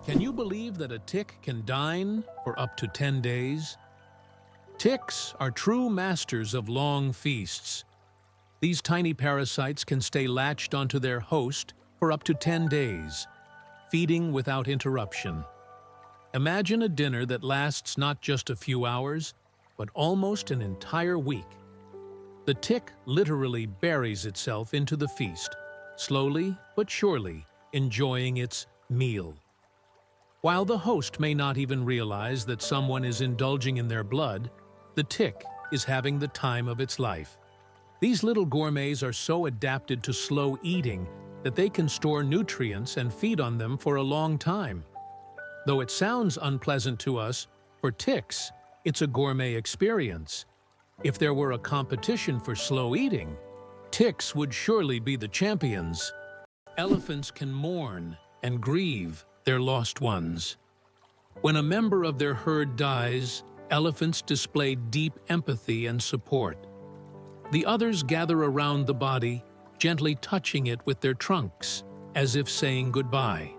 Can you believe that a tick can dine for up to 10 days? Ticks are true masters of long feasts. These tiny parasites can stay latched onto their host for up to 10 days, feeding without interruption. Imagine a dinner that lasts not just a few hours, but almost an entire week. The tick literally buries itself into the feast, slowly but surely enjoying its meal. While the host may not even realize that someone is indulging in their blood, the tick is having the time of its life. These little gourmets are so adapted to slow eating that they can store nutrients and feed on them for a long time. Though it sounds unpleasant to us, for ticks, it's a gourmet experience. If there were a competition for slow eating, ticks would surely be the champions. Elephants can mourn and grieve their lost ones. When a member of their herd dies, elephants display deep empathy and support. The others gather around the body, gently touching it with their trunks, as if saying goodbye.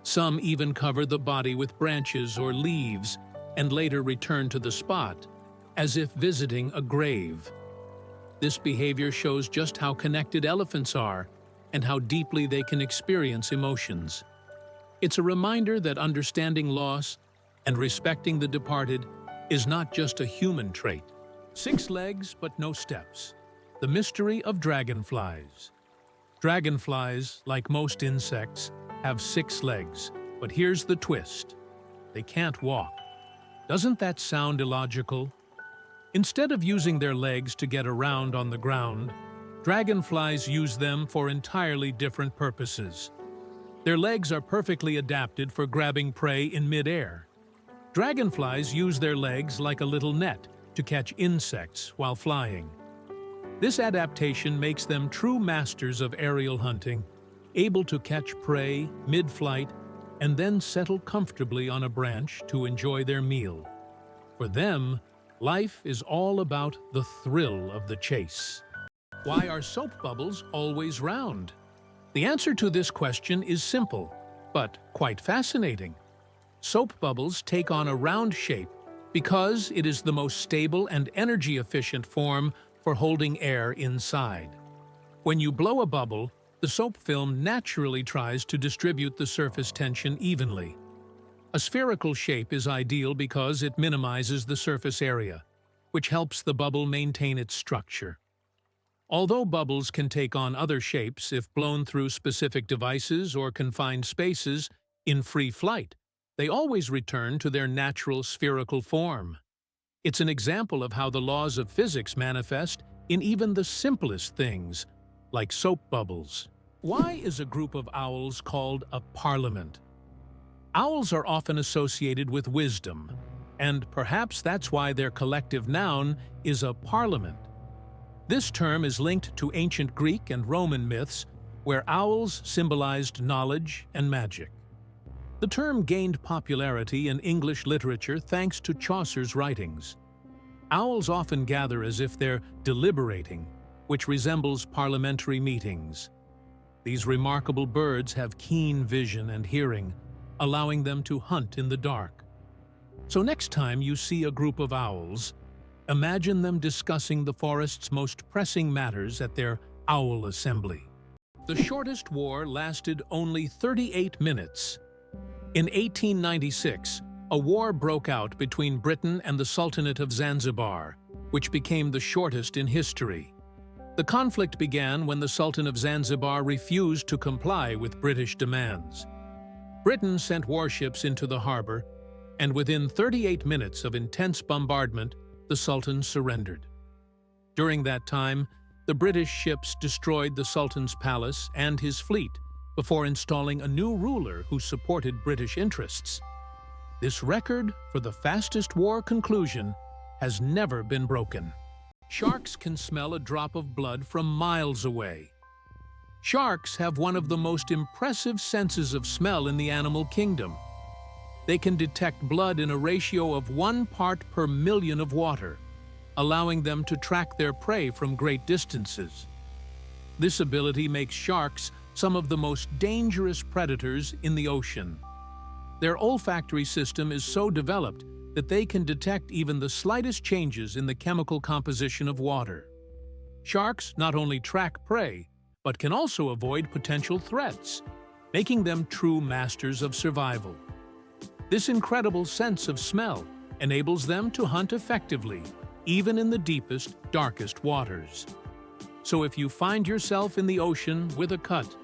Some even cover the body with branches or leaves and later return to the spot, as if visiting a grave. This behavior shows just how connected elephants are and how deeply they can experience emotions. It's a reminder that understanding loss and respecting the departed is not just a human trait. 6 legs but no steps. The mystery of dragonflies. Dragonflies, like most insects, have 6 legs, but here's the twist. They can't walk. Doesn't that sound illogical? Instead of using their legs to get around on the ground, dragonflies use them for entirely different purposes. Their legs are perfectly adapted for grabbing prey in midair. Dragonflies use their legs like a little net to catch insects while flying. This adaptation makes them true masters of aerial hunting, able to catch prey mid-flight and then settle comfortably on a branch to enjoy their meal. For them, life is all about the thrill of the chase. Why are soap bubbles always round? The answer to this question is simple, but quite fascinating. Soap bubbles take on a round shape because it is the most stable and energy-efficient form for holding air inside. When you blow a bubble, the soap film naturally tries to distribute the surface tension evenly. A spherical shape is ideal because it minimizes the surface area, which helps the bubble maintain its structure. Although bubbles can take on other shapes if blown through specific devices or confined spaces in free flight, they always return to their natural spherical form. It's an example of how the laws of physics manifest in even the simplest things, like soap bubbles. Why is a group of owls called a parliament? Owls are often associated with wisdom, and perhaps that's why their collective noun is a parliament. This term is linked to ancient Greek and Roman myths, where owls symbolized knowledge and magic. The term gained popularity in English literature thanks to Chaucer's writings. Owls often gather as if they're deliberating, which resembles parliamentary meetings. These remarkable birds have keen vision and hearing, allowing them to hunt in the dark. So next time you see a group of owls, imagine them discussing the forest's most pressing matters at their owl assembly. The shortest war lasted only 38 minutes. In 1896, a war broke out between Britain and the Sultanate of Zanzibar, which became the shortest in history. The conflict began when the Sultan of Zanzibar refused to comply with British demands. Britain sent warships into the harbor, and within 38 minutes of intense bombardment, the Sultan surrendered. During that time, the British ships destroyed the Sultan's palace and his fleet before installing a new ruler who supported British interests. This record for the fastest war conclusion has never been broken. Sharks can smell a drop of blood from miles away. Sharks have one of the most impressive senses of smell in the animal kingdom. They can detect blood in a ratio of 1 part per million of water, allowing them to track their prey from great distances. This ability makes sharks some of the most dangerous predators in the ocean. Their olfactory system is so developed that they can detect even the slightest changes in the chemical composition of water. Sharks not only track prey, but can also avoid potential threats, making them true masters of survival. This incredible sense of smell enables them to hunt effectively, even in the deepest, darkest waters. So if you find yourself in the ocean with a cut,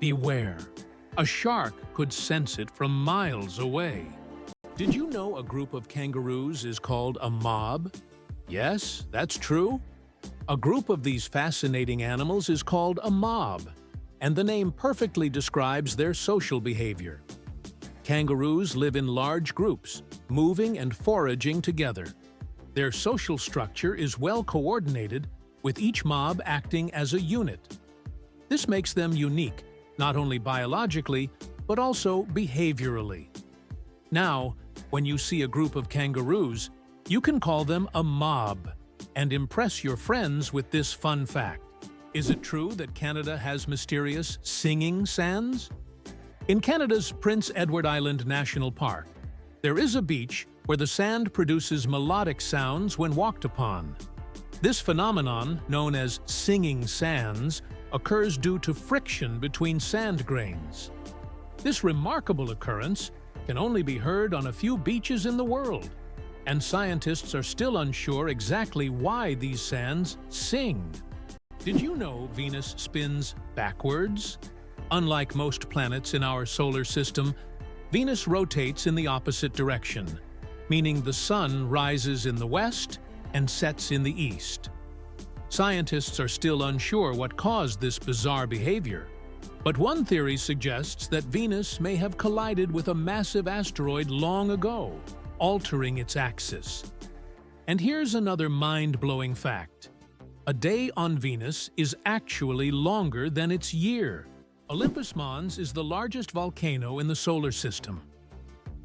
beware. A shark could sense it from miles away. Did you know a group of kangaroos is called a mob? Yes, that's true. A group of these fascinating animals is called a mob, and the name perfectly describes their social behavior. Kangaroos live in large groups, moving and foraging together. Their social structure is well coordinated, with each mob acting as a unit. This makes them unique, not only biologically, but also behaviorally. Now, when you see a group of kangaroos, you can call them a mob and impress your friends with this fun fact. Is it true that Canada has mysterious singing sands? In Canada's Prince Edward Island National Park, there is a beach where the sand produces melodic sounds when walked upon. This phenomenon, known as singing sands, occurs due to friction between sand grains. This remarkable occurrence can only be heard on a few beaches in the world, and scientists are still unsure exactly why these sands sing. Did you know Venus spins backwards? Unlike most planets in our solar system, Venus rotates in the opposite direction, meaning the Sun rises in the west and sets in the east. Scientists are still unsure what caused this bizarre behavior, but one theory suggests that Venus may have collided with a massive asteroid long ago, altering its axis. And here's another mind-blowing fact. A day on Venus is actually longer than its year. Olympus Mons is the largest volcano in the solar system.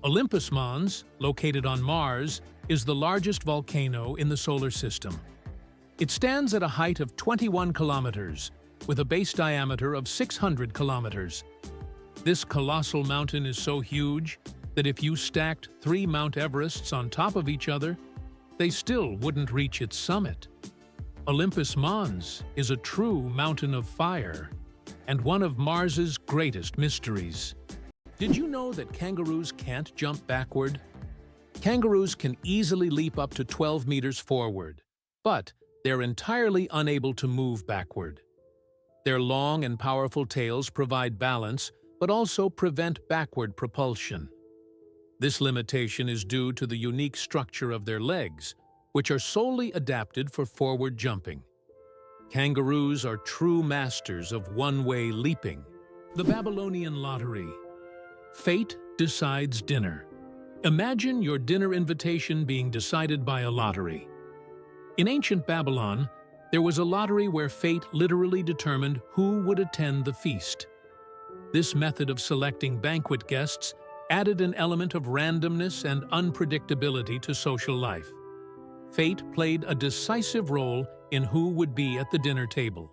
Olympus Mons, located on Mars, is the largest volcano in the solar system. It stands at a height of 21 kilometers, with a base diameter of 600 kilometers. This colossal mountain is so huge that if you stacked 3 Mount Everests on top of each other, they still wouldn't reach its summit. Olympus Mons is a true mountain of fire and one of Mars's greatest mysteries. Did you know that kangaroos can't jump backward? Kangaroos can easily leap up to 12 meters forward, but they're entirely unable to move backward. Their long and powerful tails provide balance, but also prevent backward propulsion. This limitation is due to the unique structure of their legs, which are solely adapted for forward jumping. Kangaroos are true masters of one-way leaping. The Babylonian lottery. Fate decides dinner. Imagine your dinner invitation being decided by a lottery. In ancient Babylon, there was a lottery where fate literally determined who would attend the feast. This method of selecting banquet guests added an element of randomness and unpredictability to social life. Fate played a decisive role in who would be at the dinner table.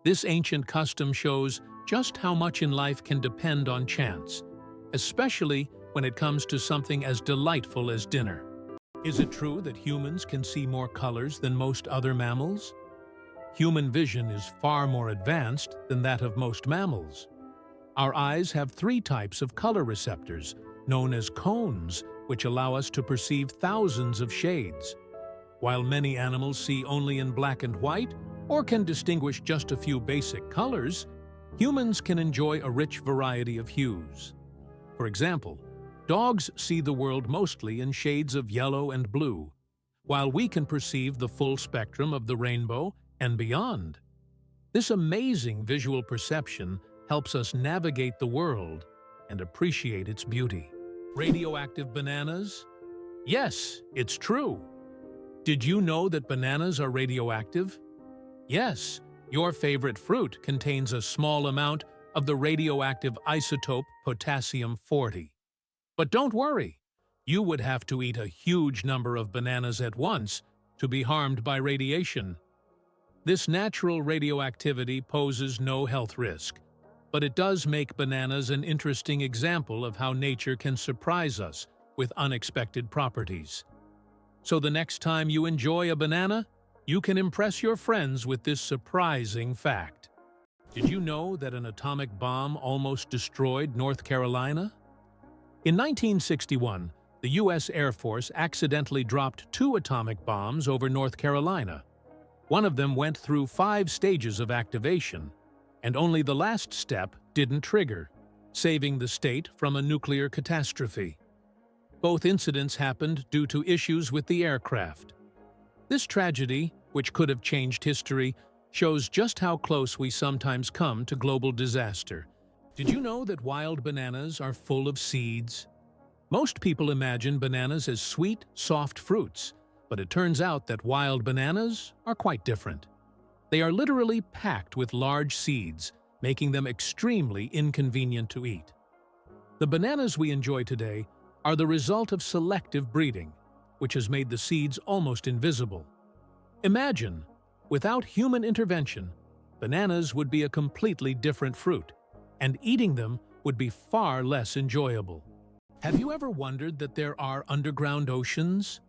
This ancient custom shows just how much in life can depend on chance, especially when it comes to something as delightful as dinner. Is it true that humans can see more colors than most other mammals? Human vision is far more advanced than that of most mammals. Our eyes have 3 types of color receptors, known as cones, which allow us to perceive thousands of shades. While many animals see only in black and white, or can distinguish just a few basic colors, humans can enjoy a rich variety of hues. For example, dogs see the world mostly in shades of yellow and blue, while we can perceive the full spectrum of the rainbow and beyond. This amazing visual perception helps us navigate the world and appreciate its beauty. Radioactive bananas? Yes, it's true. Did you know that bananas are radioactive? Yes, your favorite fruit contains a small amount of the radioactive isotope potassium-40. But don't worry, you would have to eat a huge number of bananas at once to be harmed by radiation. This natural radioactivity poses no health risk. but it does make bananas an interesting example of how nature can surprise us with unexpected properties. So the next time you enjoy a banana, you can impress your friends with this surprising fact. Did you know that an atomic bomb almost destroyed North Carolina? In 1961, the U.S. Air Force accidentally dropped 2 atomic bombs over North Carolina. One of them went through 5 stages of activation, and only the last step didn't trigger, saving the state from a nuclear catastrophe. Both incidents happened due to issues with the aircraft. This tragedy, which could have changed history, shows just how close we sometimes come to global disaster. Did you know that wild bananas are full of seeds? Most people imagine bananas as sweet, soft fruits, but it turns out that wild bananas are quite different. They are literally packed with large seeds, making them extremely inconvenient to eat. The bananas we enjoy today are the result of selective breeding, which has made the seeds almost invisible. Imagine, without human intervention, bananas would be a completely different fruit, and eating them would be far less enjoyable. Have you ever wondered that there are underground oceans?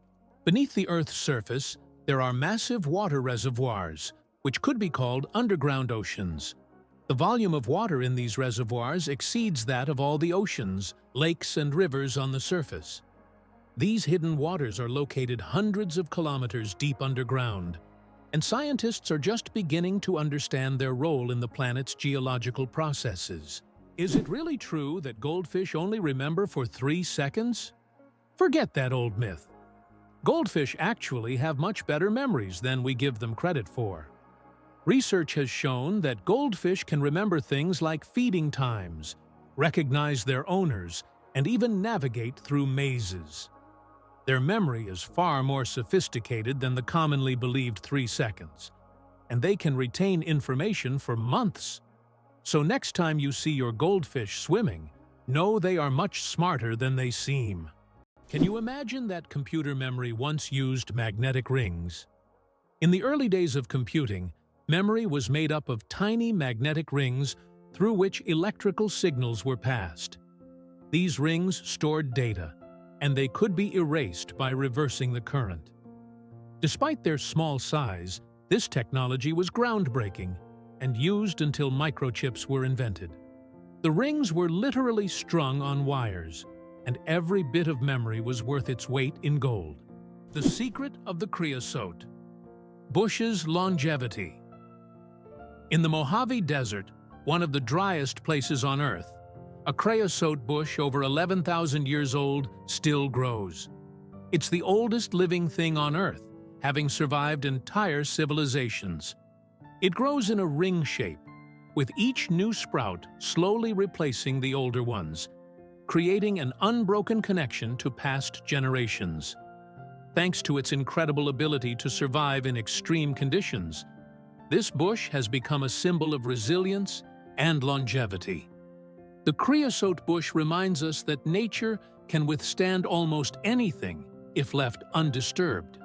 Beneath the Earth's surface, there are massive water reservoirs, which could be called underground oceans. The volume of water in these reservoirs exceeds that of all the oceans, lakes, and rivers on the surface. These hidden waters are located hundreds of kilometers deep underground, and scientists are just beginning to understand their role in the planet's geological processes. Is it really true that goldfish only remember for 3 seconds? Forget that old myth. Goldfish actually have much better memories than we give them credit for. Research has shown that goldfish can remember things like feeding times, recognize their owners, and even navigate through mazes. Their memory is far more sophisticated than the commonly believed 3 seconds, and they can retain information for months. So next time you see your goldfish swimming, know they are much smarter than they seem. Can you imagine that computer memory once used magnetic rings? In the early days of computing, memory was made up of tiny magnetic rings through which electrical signals were passed. These rings stored data, and they could be erased by reversing the current. Despite their small size, this technology was groundbreaking and used until microchips were invented. The rings were literally strung on wires, and every bit of memory was worth its weight in gold. The secret of the creosote. Bush's longevity. In the Mojave Desert, one of the driest places on Earth, a creosote bush over 11,000 years old still grows. It's the oldest living thing on Earth, having survived entire civilizations. It grows in a ring shape, with each new sprout slowly replacing the older ones, creating an unbroken connection to past generations. Thanks to its incredible ability to survive in extreme conditions, this bush has become a symbol of resilience and longevity. The creosote bush reminds us that nature can withstand almost anything if left undisturbed.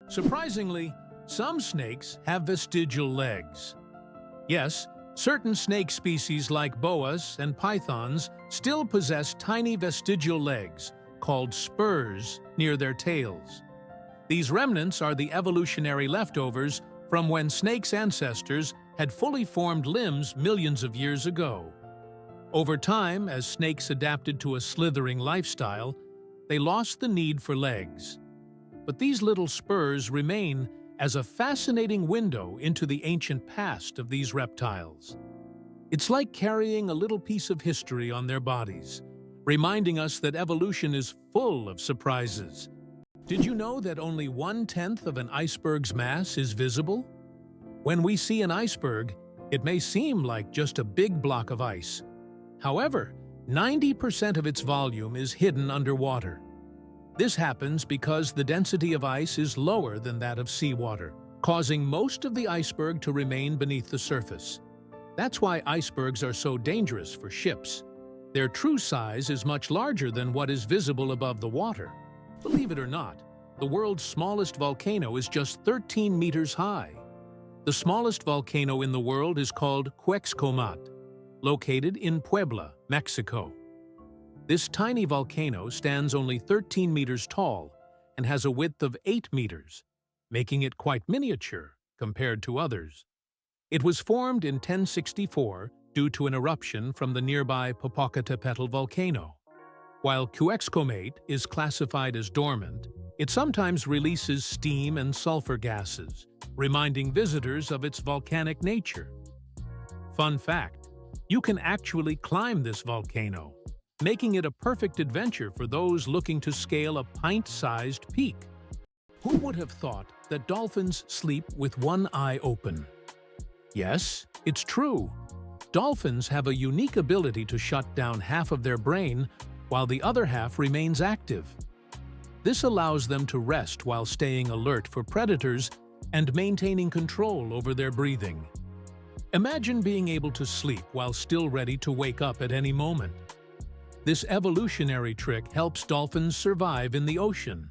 Surprisingly, some snakes have vestigial legs. Yes, certain snake species like boas and pythons still possess tiny vestigial legs, called spurs, near their tails. These remnants are the evolutionary leftovers from when snakes' ancestors had fully formed limbs millions of years ago. Over time, as snakes adapted to a slithering lifestyle, they lost the need for legs. But these little spurs remain as a fascinating window into the ancient past of these reptiles. It's like carrying a little piece of history on their bodies, reminding us that evolution is full of surprises. Did you know that only 1/10 of an iceberg's mass is visible? When we see an iceberg, it may seem like just a big block of ice. However, 90% of its volume is hidden underwater. This happens because the density of ice is lower than that of seawater, causing most of the iceberg to remain beneath the surface. That's why icebergs are so dangerous for ships. Their true size is much larger than what is visible above the water. Believe it or not, the world's smallest volcano is just 13 meters high. The smallest volcano in the world is called Quetzalcoatl. located in Puebla, Mexico. This tiny volcano stands only 13 meters tall and has a width of 8 meters, making it quite miniature compared to others. It was formed in 1064 due to an eruption from the nearby Popocatépetl volcano. While Quetzalcoatl is classified as dormant, it sometimes releases steam and sulfur gases, reminding visitors of its volcanic nature. Fun fact, you can actually climb this volcano, making it a perfect adventure for those looking to scale a pint-sized peak. Who would have thought that dolphins sleep with one eye open? Yes, it's true. Dolphins have a unique ability to shut down half of their brain while the other half remains active. This allows them to rest while staying alert for predators and maintaining control over their breathing. Imagine being able to sleep while still ready to wake up at any moment. This evolutionary trick helps dolphins survive in the ocean.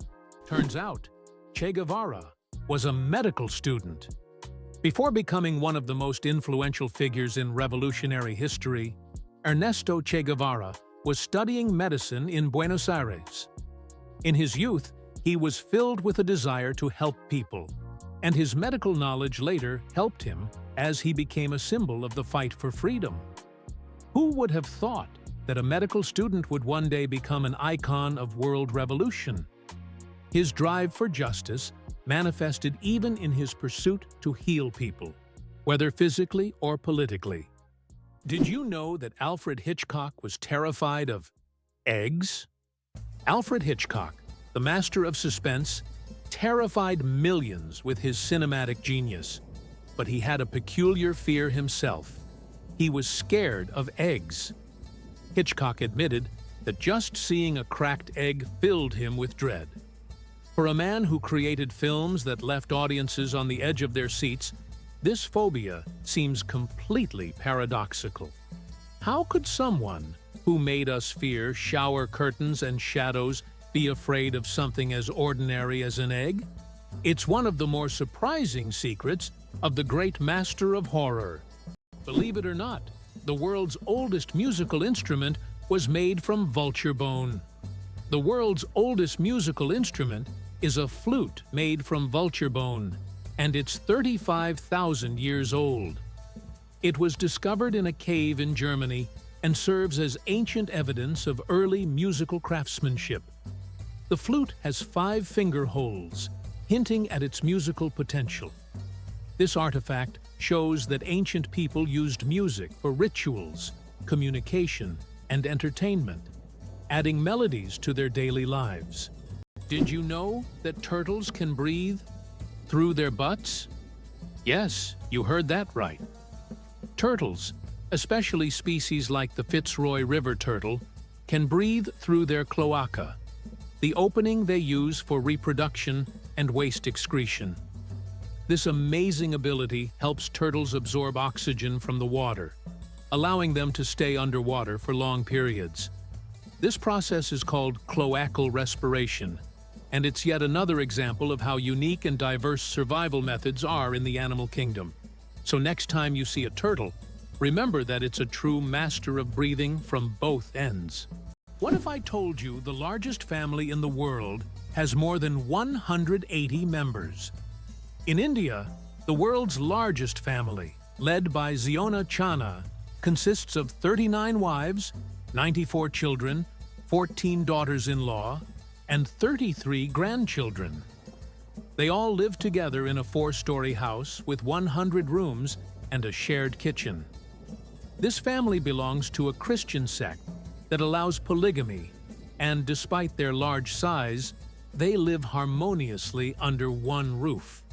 Turns out, Che Guevara was a medical student. Before becoming one of the most influential figures in revolutionary history, Ernesto Che Guevara was studying medicine in Buenos Aires. In his youth, he was filled with a desire to help people, and his medical knowledge later helped him as he became a symbol of the fight for freedom. Who would have thought that a medical student would one day become an icon of world revolution? His drive for justice manifested even in his pursuit to heal people, whether physically or politically. Did you know that Alfred Hitchcock was terrified of eggs? Alfred Hitchcock, the master of suspense, terrified millions with his cinematic genius, but he had a peculiar fear himself. He was scared of eggs. Hitchcock admitted that just seeing a cracked egg filled him with dread. For a man who created films that left audiences on the edge of their seats, this phobia seems completely paradoxical. How could someone who made us fear shower curtains and shadows be afraid of something as ordinary as an egg? It's one of the more surprising secrets of the great master of horror. Believe it or not, the world's oldest musical instrument was made from vulture bone. The world's oldest musical instrument is a flute made from vulture bone, and it's 35,000 years old. It was discovered in a cave in Germany and serves as ancient evidence of early musical craftsmanship. The flute has 5 finger holes, hinting at its musical potential. This artifact shows that ancient people used music for rituals, communication, and entertainment, adding melodies to their daily lives. Did you know that turtles can breathe through their butts? Yes, you heard that right. Turtles, especially species like the Fitzroy River turtle, can breathe through their cloaca, the opening they use for reproduction and waste excretion. This amazing ability helps turtles absorb oxygen from the water, allowing them to stay underwater for long periods. This process is called cloacal respiration, and it's yet another example of how unique and diverse survival methods are in the animal kingdom. So next time you see a turtle, remember that it's a true master of breathing from both ends. What if I told you the largest family in the world has more than 180 members? In India, the world's largest family, led by Ziona Chana, consists of 39 wives, 94 children, 14 daughters-in-law, and 33 grandchildren. They all live together in a 4-story house with 100 rooms and a shared kitchen. This family belongs to a Christian sect that allows polygamy, and despite their large size, they live harmoniously under one roof.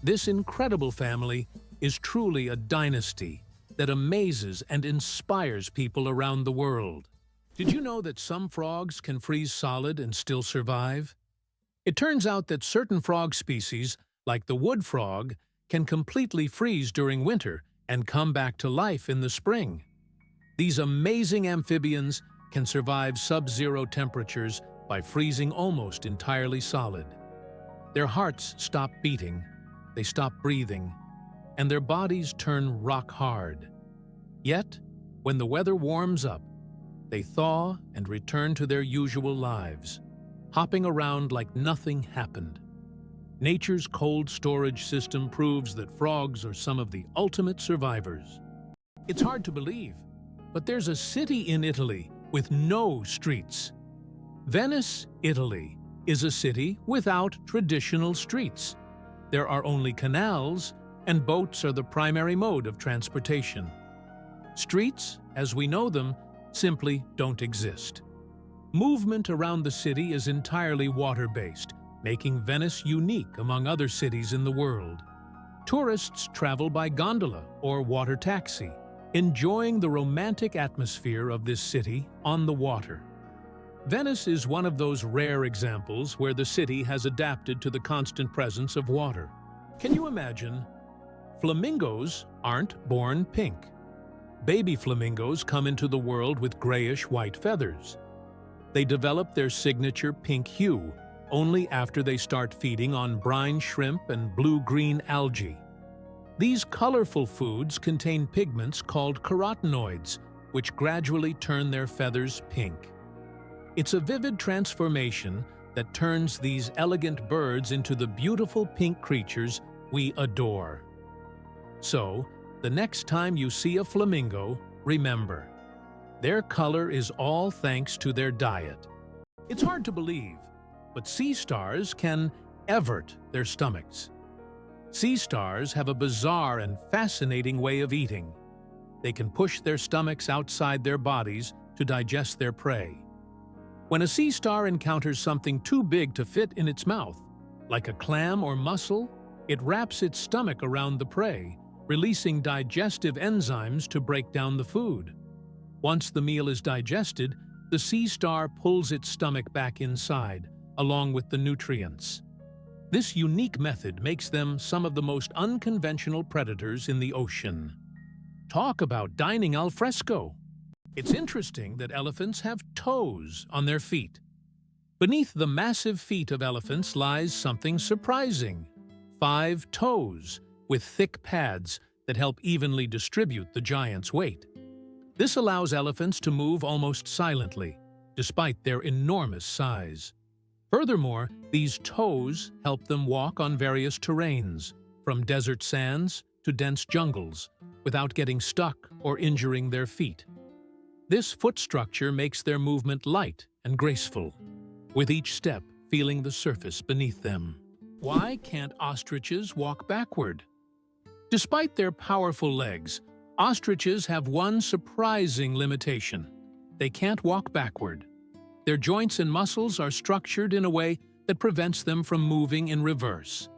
This incredible family is truly a dynasty that amazes and inspires people around the world. Did you know that some frogs can freeze solid and still survive? It turns out that certain frog species, like the wood frog, can completely freeze during winter and come back to life in the spring. These amazing amphibians can survive sub-zero temperatures by freezing almost entirely solid. Their hearts stop beating, they stop breathing, and their bodies turn rock hard. Yet, When the weather warms up, they thaw and return to their usual lives, hopping around like nothing happened. Nature's cold storage system proves that frogs are some of the ultimate survivors. It's hard to believe, but there's a city in Italy with no streets. Venice, Italy, is a city without traditional streets. There are only canals, and boats are the primary mode of transportation. Streets, as we know them, simply don't exist. Movement around the city is entirely water-based, making Venice unique among other cities in the world. Tourists travel by gondola or water taxi, enjoying the romantic atmosphere of this city on the water. Venice is one of those rare examples where the city has adapted to the constant presence of water. Can you imagine? Flamingos aren't born pink. Baby flamingos come into the world with grayish-white feathers. They develop their signature pink hue only after they start feeding on brine shrimp and blue-green algae. These colorful foods contain pigments called carotenoids, which gradually turn their feathers pink. It's a vivid transformation that turns these elegant birds into the beautiful pink creatures we adore. So, the next time you see a flamingo, remember, their color is all thanks to their diet. It's hard to believe, but sea stars can evert their stomachs. Sea stars have a bizarre and fascinating way of eating. They can push their stomachs outside their bodies to digest their prey. When a sea star encounters something too big to fit in its mouth, like a clam or mussel, it wraps its stomach around the prey, releasing digestive enzymes to break down the food. Once the meal is digested, the sea star pulls its stomach back inside, along with the nutrients. This unique method makes them some of the most unconventional predators in the ocean. Talk about dining al fresco! It's interesting that elephants have toes on their feet. Beneath the massive feet of elephants lies something surprising: 5 toes, with thick pads that help evenly distribute the giant's weight. This allows elephants to move almost silently, despite their enormous size. Furthermore, these toes help them walk on various terrains, from desert sands to dense jungles, without getting stuck or injuring their feet. This foot structure makes their movement light and graceful, with each step feeling the surface beneath them. Why can't ostriches walk backward? Despite their powerful legs, ostriches have one surprising limitation: they can't walk backward. Their joints and muscles are structured in a way that prevents them from moving in reverse.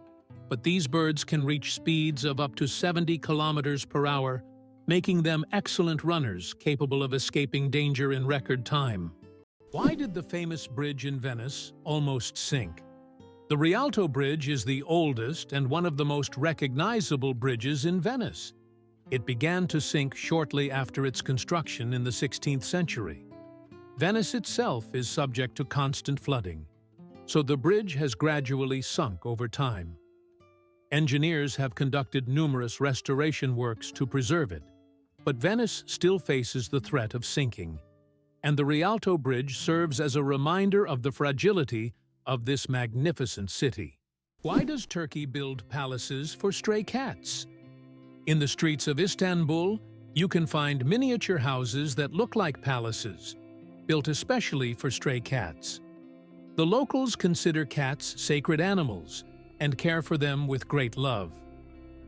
But these birds can reach speeds of up to 70 kilometers per hour, making them excellent runners capable of escaping danger in record time. Why did the famous bridge in Venice almost sink? The Rialto Bridge is the oldest and one of the most recognizable bridges in Venice. It began to sink shortly after its construction in the 16th century. Venice itself is subject to constant flooding, so the bridge has gradually sunk over time. Engineers have conducted numerous restoration works to preserve it, but Venice still faces the threat of sinking, and the Rialto Bridge serves as a reminder of the fragility of this magnificent city. Why does Turkey build palaces for stray cats? In the streets of Istanbul, you can find miniature houses that look like palaces, built especially for stray cats. The locals consider cats sacred animals and care for them with great love.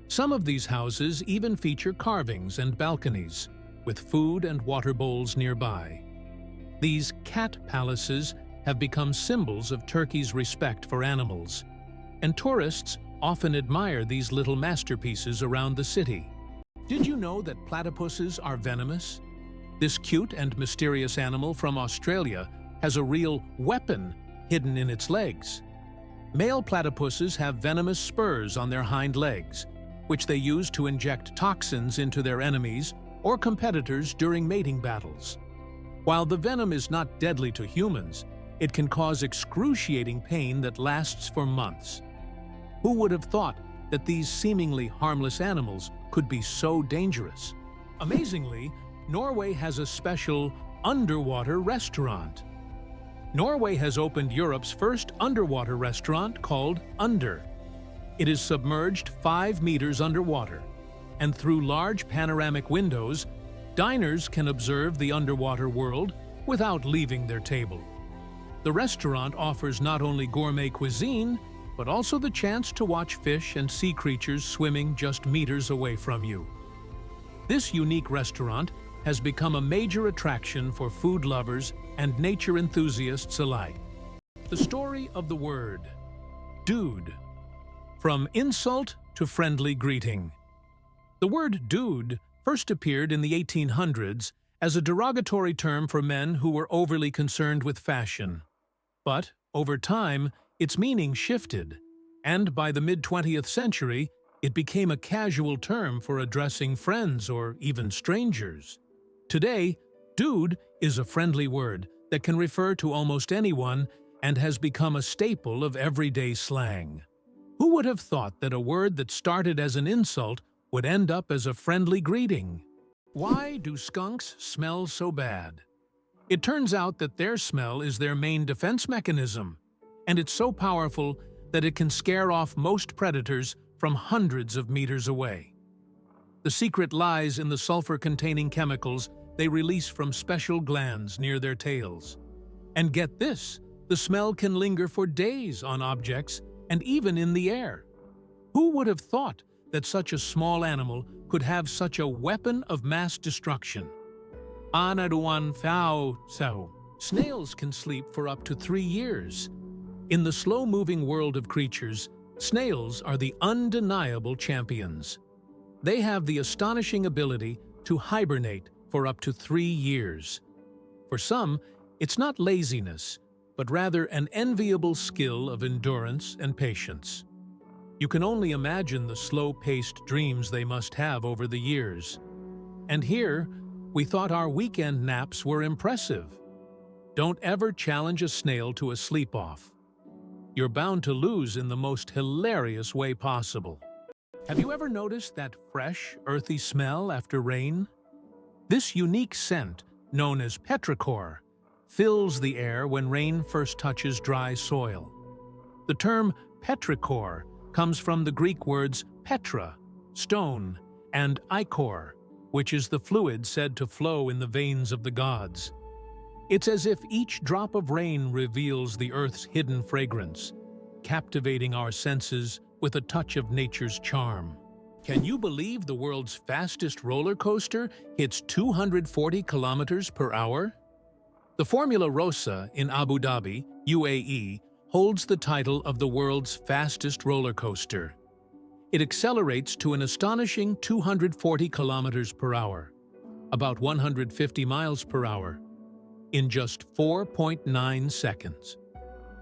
Some of these houses even feature carvings and balconies, with food and water bowls nearby. These cat palaces have become symbols of Turkey's respect for animals, and tourists often admire these little masterpieces around the city. Did you know that platypuses are venomous? This cute and mysterious animal from Australia has a real weapon hidden in its legs. Male platypuses have venomous spurs on their hind legs, which they use to inject toxins into their enemies or competitors during mating battles. While the venom is not deadly to humans, it can cause excruciating pain that lasts for months. Who would have thought that these seemingly harmless animals could be so dangerous? Amazingly, Norway has a special underwater restaurant. Norway has opened Europe's first underwater restaurant called Under. It is submerged 5 meters underwater, and through large panoramic windows, diners can observe the underwater world without leaving their table. The restaurant offers not only gourmet cuisine, but also the chance to watch fish and sea creatures swimming just meters away from you. This unique restaurant has become a major attraction for food lovers and nature enthusiasts alike. The story of the word, dude. From insult to friendly greeting. The word dude first appeared in the 1800s as a derogatory term for men who were overly concerned with fashion. But, over time, its meaning shifted, and by the mid-20th century, it became a casual term for addressing friends or even strangers. Today, dude is a friendly word that can refer to almost anyone and has become a staple of everyday slang. Who would have thought that a word that started as an insult would end up as a friendly greeting? Why do skunks smell so bad? It turns out that their smell is their main defense mechanism, and it's so powerful that it can scare off most predators from hundreds of meters away. The secret lies in the sulfur-containing chemicals they release from special glands near their tails. And get this, the smell can linger for days on objects and even in the air. Who would have thought that such a small animal could have such a weapon of mass destruction? Snails can sleep for up to 3 years. In the slow-moving world of creatures, snails are the undeniable champions. They have the astonishing ability to hibernate for up to 3 years. For some, it's not laziness, but rather an enviable skill of endurance and patience. You can only imagine the slow-paced dreams they must have over the years. And here, we thought our weekend naps were impressive. Don't ever challenge a snail to a sleep-off. You're bound to lose in the most hilarious way possible. Have you ever noticed that fresh, earthy smell after rain? This unique scent, known as petrichor, fills the air when rain first touches dry soil. The term petrichor comes from the Greek words petra, stone, and ichor, which is the fluid said to flow in the veins of the gods. It's as if each drop of rain reveals the earth's hidden fragrance, captivating our senses with a touch of nature's charm. Can you believe the world's fastest roller coaster hits 240 kilometers per hour? The Formula Rossa in Abu Dhabi, UAE, holds the title of the world's fastest roller coaster. It accelerates to an astonishing 240 kilometers per hour, about 150 miles per hour, in just 4.9 seconds.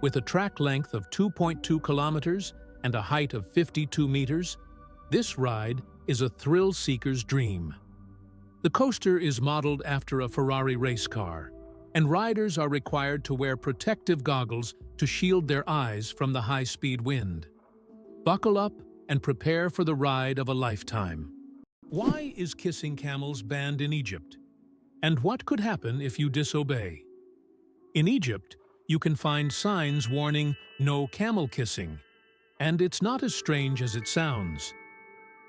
With a track length of 2.2 kilometers and a height of 52 meters, this ride is a thrill-seeker's dream. The coaster is modeled after a Ferrari race car, and riders are required to wear protective goggles to shield their eyes from the high-speed wind. Buckle up and prepare for the ride of a lifetime. Why is kissing camels banned in Egypt? And what could happen if you disobey? In Egypt, you can find signs warning no camel kissing, and it's not as strange as it sounds.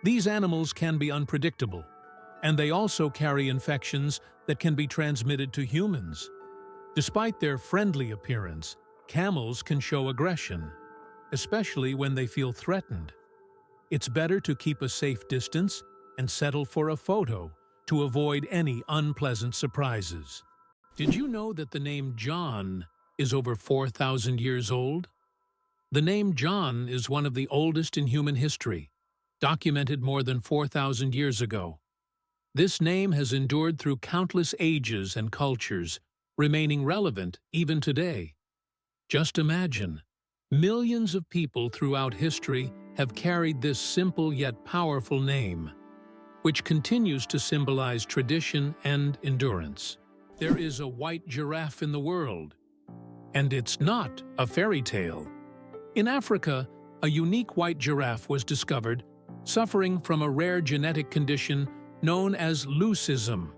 These animals can be unpredictable, and they also carry infections that can be transmitted to humans. Despite their friendly appearance, camels can show aggression, especially when they feel threatened. It's better to keep a safe distance and settle for a photo to avoid any unpleasant surprises. Did you know that the name John is over 4,000 years old? The name John is one of the oldest in human history, documented more than 4,000 years ago. This name has endured through countless ages and cultures, remaining relevant even today. Just imagine, millions of people throughout history have carried this simple yet powerful name, which continues to symbolize tradition and endurance. There is a white giraffe in the world, and it's not a fairy tale. In Africa, a unique white giraffe was discovered, suffering from a rare genetic condition known as leucism.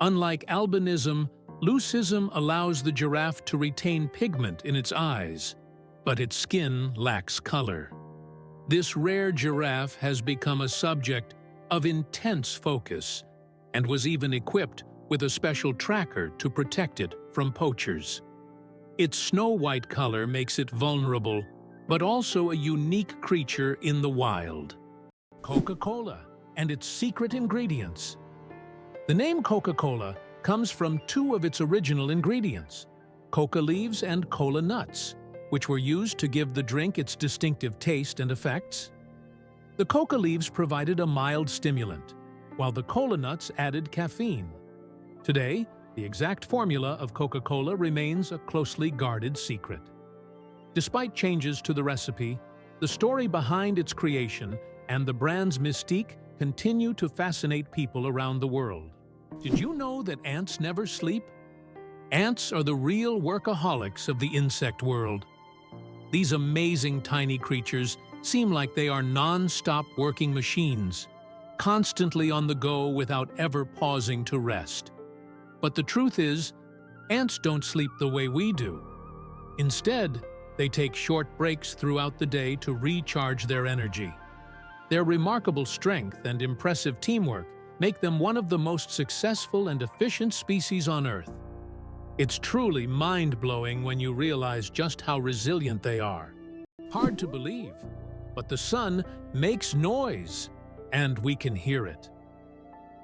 Unlike albinism, leucism allows the giraffe to retain pigment in its eyes, but its skin lacks color. This rare giraffe has become a subject of intense focus and was even equipped with a special tracker to protect it from poachers. Its snow-white color makes it vulnerable, but also a unique creature in the wild. Coca-Cola and its secret ingredients. The name Coca-Cola comes from two of its original ingredients, coca leaves and cola nuts, which were used to give the drink its distinctive taste and effects. The coca leaves provided a mild stimulant, while the cola nuts added caffeine. Today, the exact formula of Coca-Cola remains a closely guarded secret. Despite changes to the recipe, the story behind its creation and the brand's mystique continue to fascinate people around the world. Did you know that ants never sleep? Ants are the real workaholics of the insect world. These amazing tiny creatures seem like they are non-stop working machines, constantly on the go without ever pausing to rest. But the truth is, ants don't sleep the way we do. Instead, they take short breaks throughout the day to recharge their energy. Their remarkable strength and impressive teamwork make them one of the most successful and efficient species on Earth. It's truly mind-blowing when you realize just how resilient they are. Hard to believe, but the sun makes noise, and we can hear it.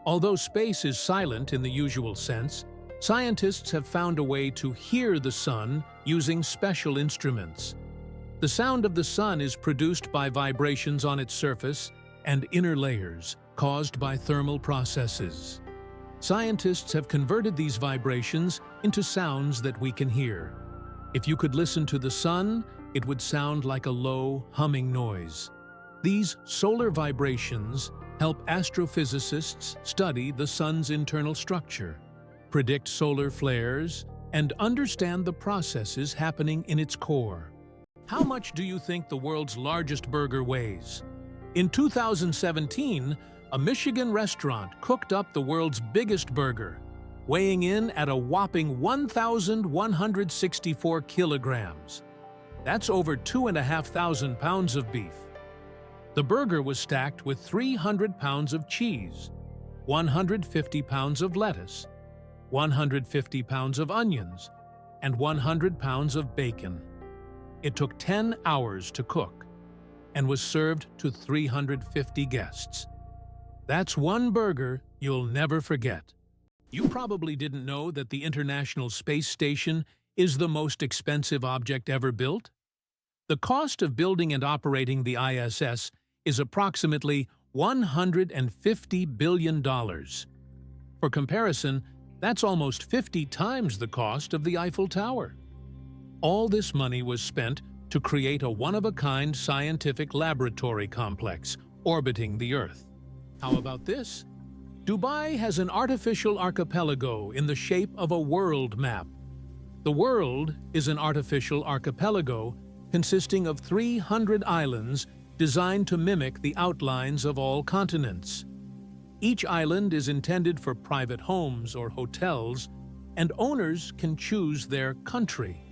Although space is silent in the usual sense, scientists have found a way to hear the sun using special instruments. The sound of the sun is produced by vibrations on its surface and inner layers caused by thermal processes. Scientists have converted these vibrations into sounds that we can hear. If you could listen to the sun, it would sound like a low, humming noise. These solar vibrations help astrophysicists study the sun's internal structure, predict solar flares, and understand the processes happening in its core. How much do you think the world's largest burger weighs? In 2017, a Michigan restaurant cooked up the world's biggest burger, weighing in at a whopping 1,164 kilograms. That's over 2,500 pounds of beef. The burger was stacked with 300 pounds of cheese, 150 pounds of lettuce, 150 pounds of onions, and 100 pounds of bacon. It took 10 hours to cook and was served to 350 guests. That's one burger you'll never forget. You probably didn't know that the International Space Station is the most expensive object ever built. The cost of building and operating the ISS is approximately $150 billion. For comparison, that's almost 50 times the cost of the Eiffel Tower. All this money was spent to create a one-of-a-kind scientific laboratory complex orbiting the Earth. How about this? Dubai has an artificial archipelago in the shape of a world map. The world is an artificial archipelago consisting of 300 islands designed to mimic the outlines of all continents. Each island is intended for private homes or hotels, and owners can choose their country.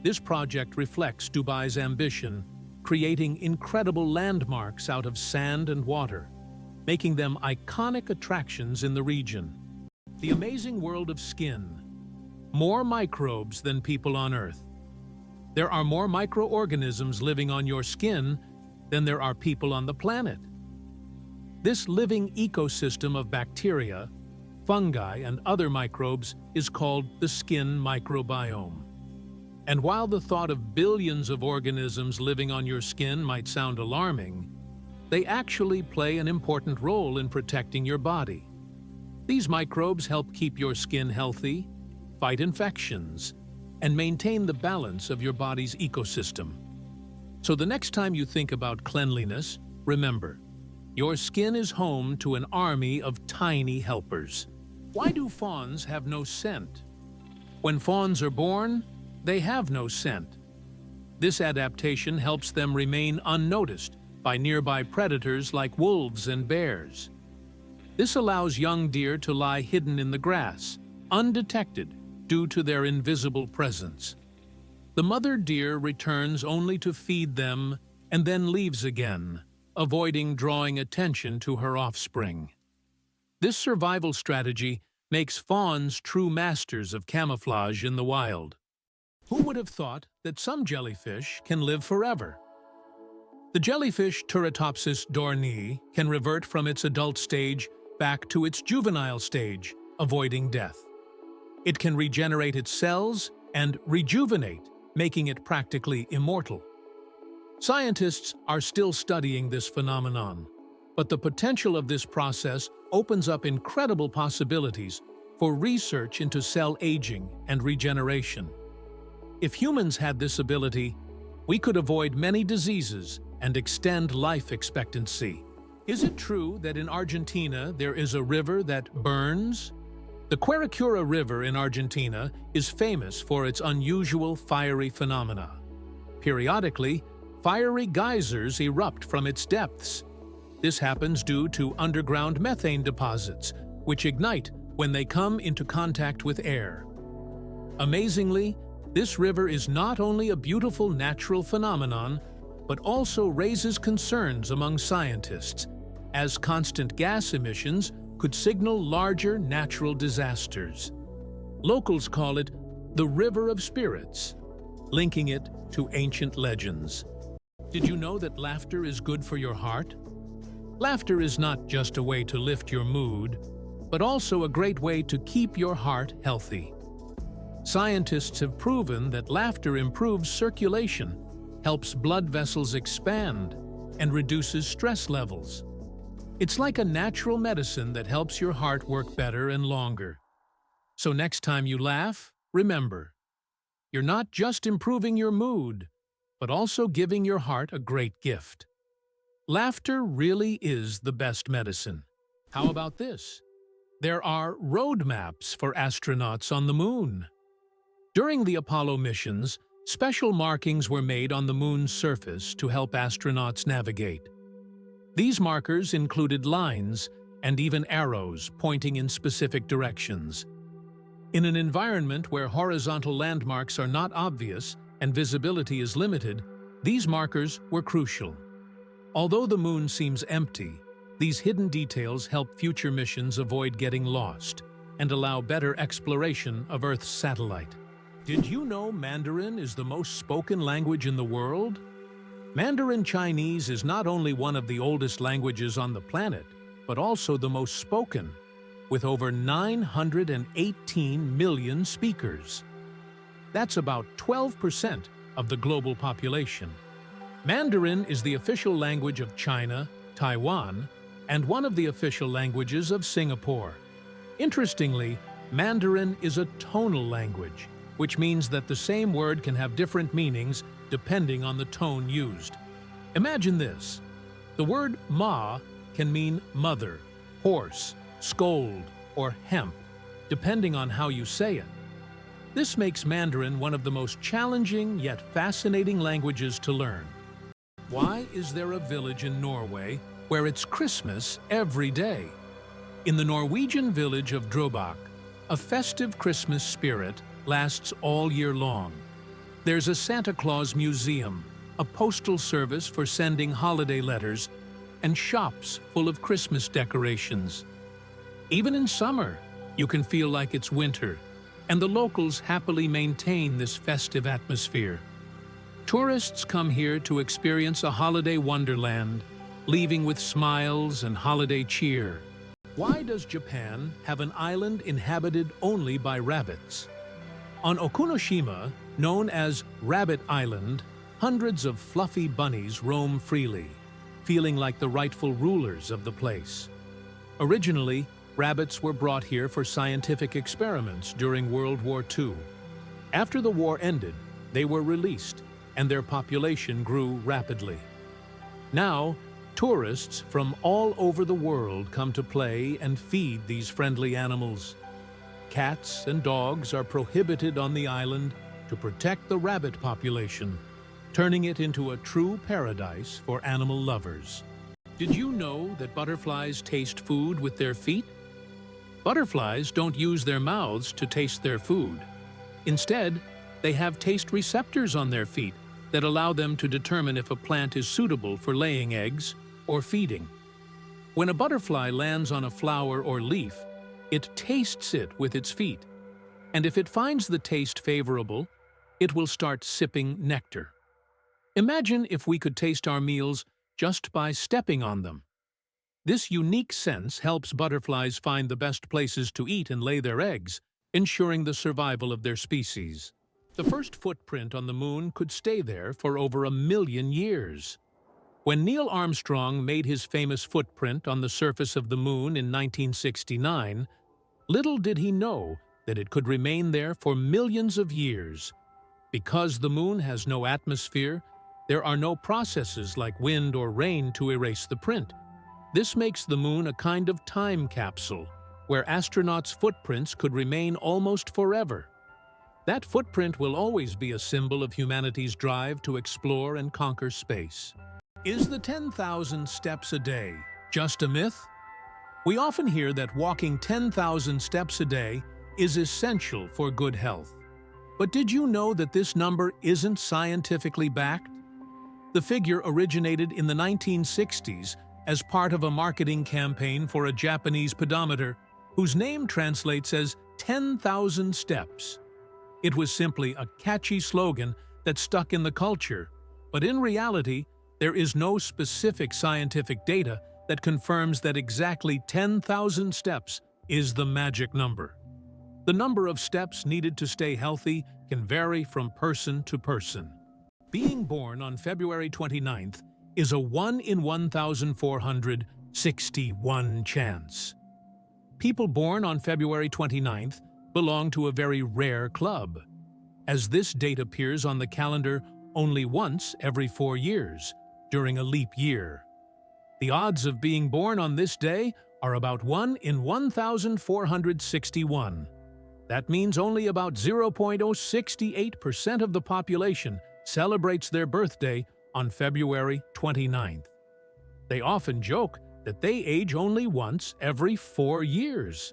This project reflects Dubai's ambition, creating incredible landmarks out of sand and water, making them iconic attractions in the region. The amazing world of skin. More microbes than people on Earth. There are more microorganisms living on your skin than there are people on the planet. This living ecosystem of bacteria, fungi, and other microbes is called the skin microbiome. And while the thought of billions of organisms living on your skin might sound alarming, they actually play an important role in protecting your body. These microbes help keep your skin healthy, fight infections, and maintain the balance of your body's ecosystem. So the next time you think about cleanliness, remember, your skin is home to an army of tiny helpers. Why do fawns have no scent? When fawns are born, they have no scent. This adaptation helps them remain unnoticed by nearby predators like wolves and bears. This allows young deer to lie hidden in the grass, undetected due to their invisible presence. The mother deer returns only to feed them and then leaves again, avoiding drawing attention to her offspring. This survival strategy makes fawns true masters of camouflage in the wild. Who would have thought that some jellyfish can live forever? The jellyfish Turritopsis dohrnii can revert from its adult stage back to its juvenile stage, avoiding death. It can regenerate its cells and rejuvenate, making it practically immortal. Scientists are still studying this phenomenon, but the potential of this process opens up incredible possibilities for research into cell aging and regeneration. If humans had this ability, we could avoid many diseases and extend life expectancy. Is it true that in Argentina there is a river that burns? The Guevara River in Argentina is famous for its unusual fiery phenomena. Periodically, fiery geysers erupt from its depths. This happens due to underground methane deposits, which ignite when they come into contact with air. Amazingly, this river is not only a beautiful natural phenomenon, but also raises concerns among scientists, as constant gas emissions could signal larger natural disasters. Locals call it the River of Spirits, linking it to ancient legends. Did you know that laughter is good for your heart? Laughter is not just a way to lift your mood, but also a great way to keep your heart healthy. Scientists have proven that laughter improves circulation, helps blood vessels expand, and reduces stress levels. It's like a natural medicine that helps your heart work better and longer. So next time you laugh, remember, you're not just improving your mood, but also giving your heart a great gift. Laughter really is the best medicine. How about this? There are road maps for astronauts on the moon. During the Apollo missions, special markings were made on the moon's surface to help astronauts navigate. These markers included lines and even arrows pointing in specific directions. In an environment where horizontal landmarks are not obvious and visibility is limited, these markers were crucial. Although the moon seems empty, these hidden details help future missions avoid getting lost and allow better exploration of Earth's satellite. Did you know Mandarin is the most spoken language in the world? Mandarin Chinese is not only one of the oldest languages on the planet, but also the most spoken, with over 918 million speakers. That's about 12% of the global population. Mandarin is the official language of China, Taiwan, and one of the official languages of Singapore. Interestingly, Mandarin is a tonal language, which means that the same word can have different meanings depending on the tone used. Imagine this. The word ma can mean mother, horse, scold, or hemp, depending on how you say it. This makes Mandarin one of the most challenging yet fascinating languages to learn. Why is there a village in Norway where it's Christmas every day? In the Norwegian village of Drøbak, a festive Christmas spirit lasts all year long. There's a Santa Claus museum, a postal service for sending holiday letters, and shops full of Christmas decorations. Even in summer, you can feel like it's winter, and the locals happily maintain this festive atmosphere. Tourists come here to experience a holiday wonderland, leaving with smiles and holiday cheer. Why does Japan have an island inhabited only by rabbits? On Okunoshima, known as Rabbit Island, hundreds of fluffy bunnies roam freely, feeling like the rightful rulers of the place. Originally, rabbits were brought here for scientific experiments during World War II. After the war ended, they were released, and their population grew rapidly. Now, tourists from all over the world come to play and feed these friendly animals. Cats and dogs are prohibited on the island to protect the rabbit population, turning it into a true paradise for animal lovers. Did you know that butterflies taste food with their feet? Butterflies don't use their mouths to taste their food. Instead, they have taste receptors on their feet that allow them to determine if a plant is suitable for laying eggs or feeding. When a butterfly lands on a flower or leaf, it tastes it with its feet, and if it finds the taste favorable, it will start sipping nectar. Imagine if we could taste our meals just by stepping on them. This unique sense helps butterflies find the best places to eat and lay their eggs, ensuring the survival of their species. The first footprint on the moon could stay there for over 1 million years. When Neil Armstrong made his famous footprint on the surface of the moon in 1969, little did he know that it could remain there for millions of years. Because the moon has no atmosphere, there are no processes like wind or rain to erase the print. This makes the moon a kind of time capsule, where astronauts' footprints could remain almost forever. That footprint will always be a symbol of humanity's drive to explore and conquer space. Is the 10,000 steps a day just a myth? We often hear that walking 10,000 steps a day is essential for good health. But did you know that this number isn't scientifically backed? The figure originated in the 1960s as part of a marketing campaign for a Japanese pedometer whose name translates as 10,000 steps. It was simply a catchy slogan that stuck in the culture, but in reality, there is no specific scientific data that confirms that exactly 10,000 steps is the magic number. The number of steps needed to stay healthy can vary from person to person. Being born on February 29th is a 1 in 1,461 chance. People born on February 29th belong to a very rare club, as this date appears on the calendar only once every 4 years, during a leap year. The odds of being born on this day are about 1 in 1,461. That means only about 0.068% of the population celebrates their birthday on February 29th. They often joke that they age only once every 4 years.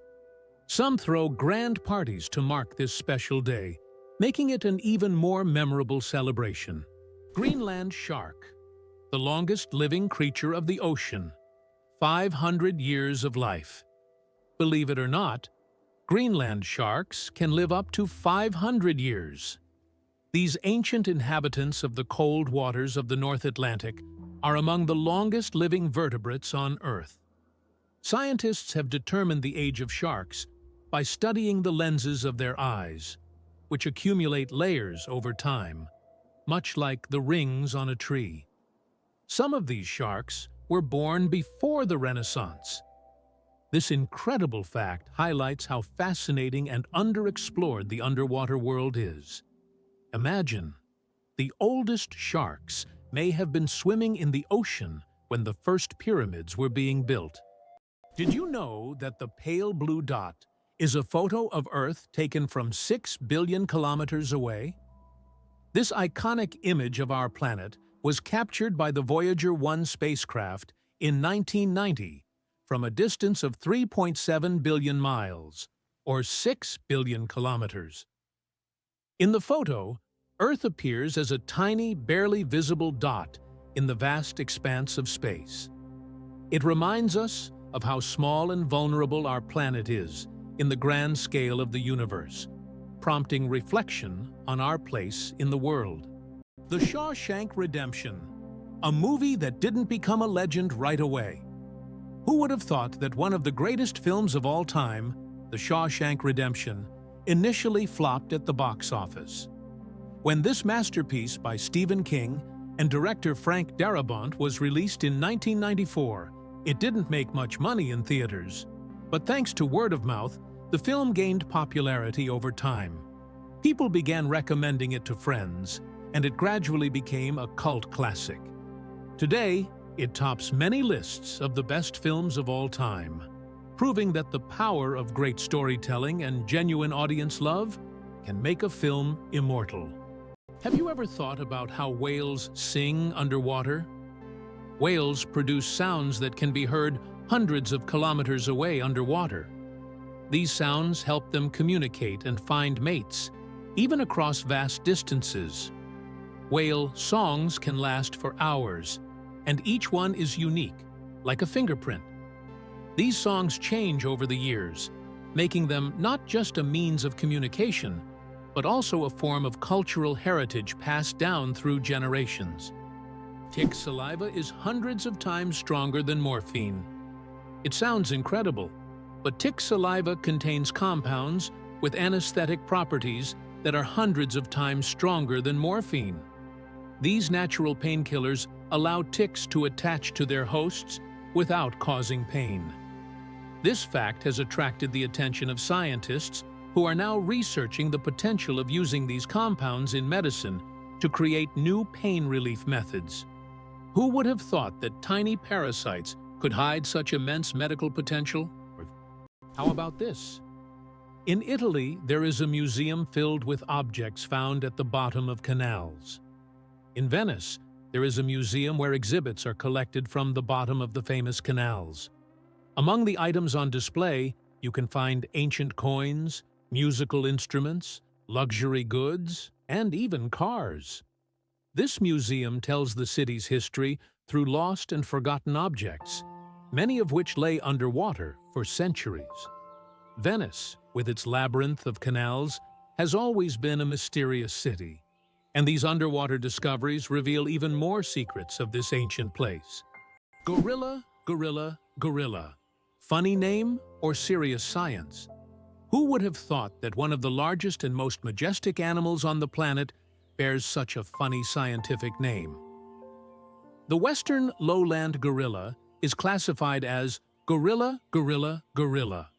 Some throw grand parties to mark this special day, making it an even more memorable celebration. Greenland shark, the longest living creature of the ocean, 500 years of life. Believe it or not, Greenland sharks can live up to 500 years. These ancient inhabitants of the cold waters of the North Atlantic are among the longest living vertebrates on Earth. Scientists have determined the age of sharks by studying the lenses of their eyes, which accumulate layers over time, much like the rings on a tree. Some of these sharks were born before the Renaissance. This incredible fact highlights how fascinating and underexplored the underwater world is. Imagine, the oldest sharks may have been swimming in the ocean when the first pyramids were being built. Did you know that the pale blue dot is a photo of Earth taken from 6 billion kilometers away? This iconic image of our planet was captured by the Voyager 1 spacecraft in 1990 from a distance of 3.7 billion miles, or 6 billion kilometers. In the photo, Earth appears as a tiny, barely visible dot in the vast expanse of space. It reminds us of how small and vulnerable our planet is in the grand scale of the universe, prompting reflection on our place in the world. The Shawshank Redemption, a movie that didn't become a legend right away. Who would have thought that one of the greatest films of all time, The Shawshank Redemption, initially flopped at the box office? When this masterpiece by Stephen King and director Frank Darabont was released in 1994, it didn't make much money in theaters. But thanks to word of mouth, the film gained popularity over time. People began recommending it to friends, and it gradually became a cult classic. Today, it tops many lists of the best films of all time, proving that the power of great storytelling and genuine audience love can make a film immortal. Have you ever thought about how whales sing underwater? Whales produce sounds that can be heard hundreds of kilometers away underwater. These sounds help them communicate and find mates, even across vast distances. Whale songs can last for hours, and each one is unique, like a fingerprint. These songs change over the years, making them not just a means of communication, but also a form of cultural heritage passed down through generations. Tick saliva is hundreds of times stronger than morphine. It sounds incredible, but tick saliva contains compounds with anesthetic properties that are hundreds of times stronger than morphine. These natural painkillers allow ticks to attach to their hosts without causing pain. This fact has attracted the attention of scientists who are now researching the potential of using these compounds in medicine to create new pain relief methods. Who would have thought that tiny parasites could hide such immense medical potential? How about this? In Italy, there is a museum filled with objects found at the bottom of canals. In Venice, there is a museum where exhibits are collected from the bottom of the famous canals. Among the items on display, you can find ancient coins, musical instruments, luxury goods, and even cars. This museum tells the city's history through lost and forgotten objects, many of which lay underwater for centuries. Venice, with its labyrinth of canals, has always been a mysterious city, and these underwater discoveries reveal even more secrets of this ancient place. Gorilla, gorilla, gorilla. Funny name or serious science? Who would have thought that one of the largest and most majestic animals on the planet bears such a funny scientific name? The western lowland gorilla is classified as gorilla, gorilla, gorilla.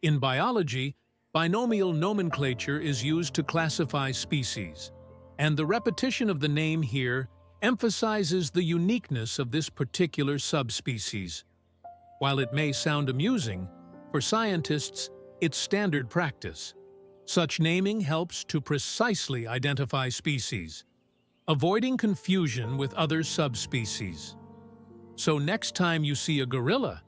In biology, binomial nomenclature is used to classify species, and the repetition of the name here emphasizes the uniqueness of this particular subspecies. While it may sound amusing, for scientists, it's standard practice. Such naming helps to precisely identify species, avoiding confusion with other subspecies. So next time you see a gorilla,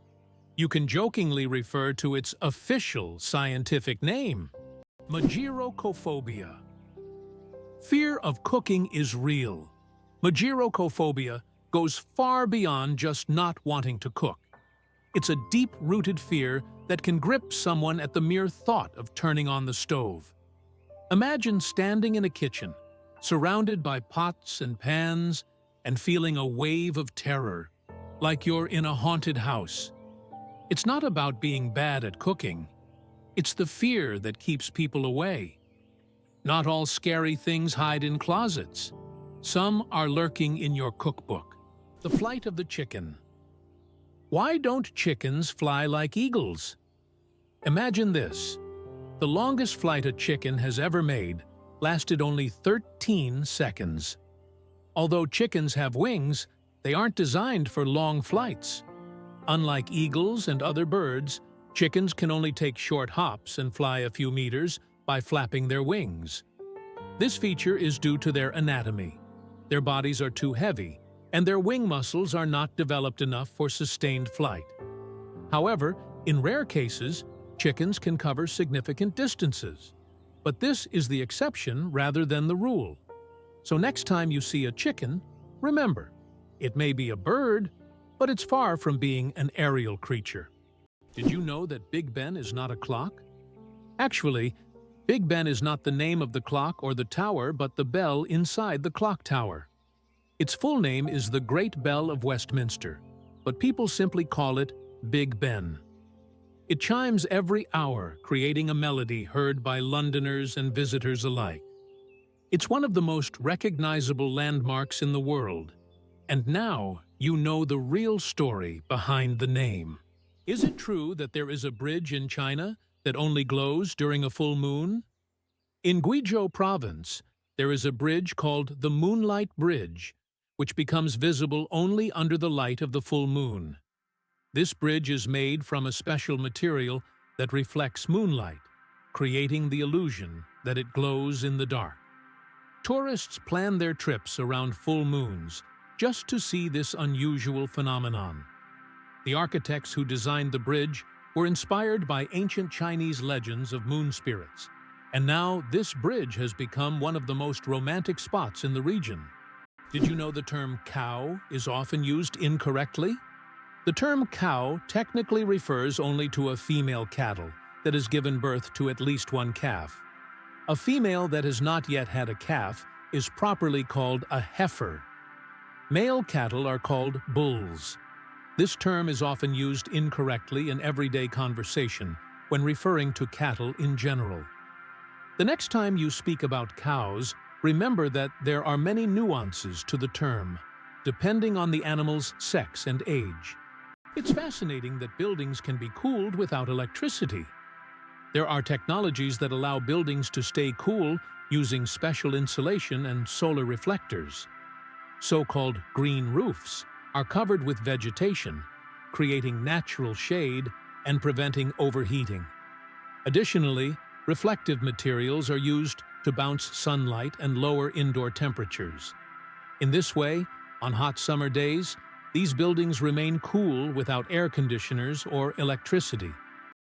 you can jokingly refer to its official scientific name, Magirocophobia. Fear of cooking is real. Magirocophobia goes far beyond just not wanting to cook. It's a deep-rooted fear that can grip someone at the mere thought of turning on the stove. Imagine standing in a kitchen, surrounded by pots and pans, and feeling a wave of terror, like you're in a haunted house. It's not about being bad at cooking. It's the fear that keeps people away. Not all scary things hide in closets. Some are lurking in your cookbook. The flight of the chicken. Why don't chickens fly like eagles? Imagine this. The longest flight a chicken has ever made lasted only 13 seconds. Although chickens have wings, they aren't designed for long flights. Unlike eagles and other birds, chickens can only take short hops and fly a few meters by flapping their wings. This feature is due to their anatomy. Their bodies are too heavy, and their wing muscles are not developed enough for sustained flight. However, in rare cases, chickens can cover significant distances. But this is the exception rather than the rule. So next time you see a chicken, remember, it may be a bird, but it's far from being an aerial creature. Did you know that Big Ben is not a clock? Actually, Big Ben is not the name of the clock or the tower, but the bell inside the clock tower. Its full name is the Great Bell of Westminster, but people simply call it Big Ben. It chimes every hour, creating a melody heard by Londoners and visitors alike. It's one of the most recognizable landmarks in the world, and now you know the real story behind the name. Is it true that there is a bridge in China that only glows during a full moon? In Guizhou province, there is a bridge called the Moonlight Bridge, which becomes visible only under the light of the full moon. This bridge is made from a special material that reflects moonlight, creating the illusion that it glows in the dark. Tourists plan their trips around full moons, just to see this unusual phenomenon. The architects who designed the bridge were inspired by ancient Chinese legends of moon spirits, and now this bridge has become one of the most romantic spots in the region. Did you know the term cow is often used incorrectly? The term cow technically refers only to a female cattle that has given birth to at least one calf. A female that has not yet had a calf is properly called a heifer. Male cattle are called bulls. This term is often used incorrectly in everyday conversation when referring to cattle in general. The next time you speak about cows, remember that there are many nuances to the term, depending on the animal's sex and age. It's fascinating that buildings can be cooled without electricity. There are technologies that allow buildings to stay cool using special insulation and solar reflectors. So-called green roofs are covered with vegetation, creating natural shade and preventing overheating. Additionally, reflective materials are used to bounce sunlight and lower indoor temperatures. In this way, on hot summer days, these buildings remain cool without air conditioners or electricity.